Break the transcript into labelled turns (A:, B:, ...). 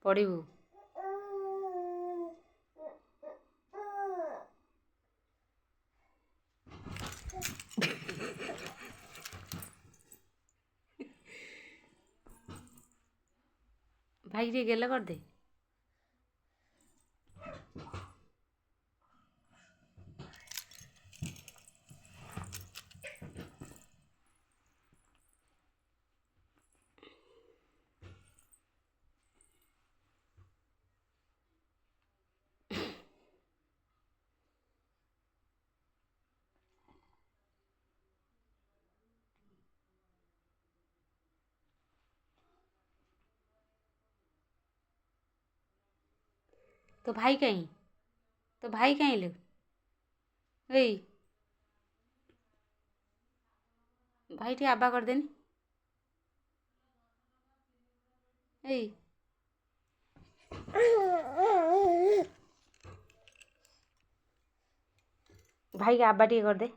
A: ପଢ଼ିବୁ। ଭାଇ ଟିକେ ଗେଲ କରିଦେ। तो भाई कहीं, तो भाई कहीं लो। ଏଇ ଭାଇ ଟିକେ ଆବା କରିଦେନି। ଏଇ ଭାଇକି ଆବା ଟିକେ କରିଦେ।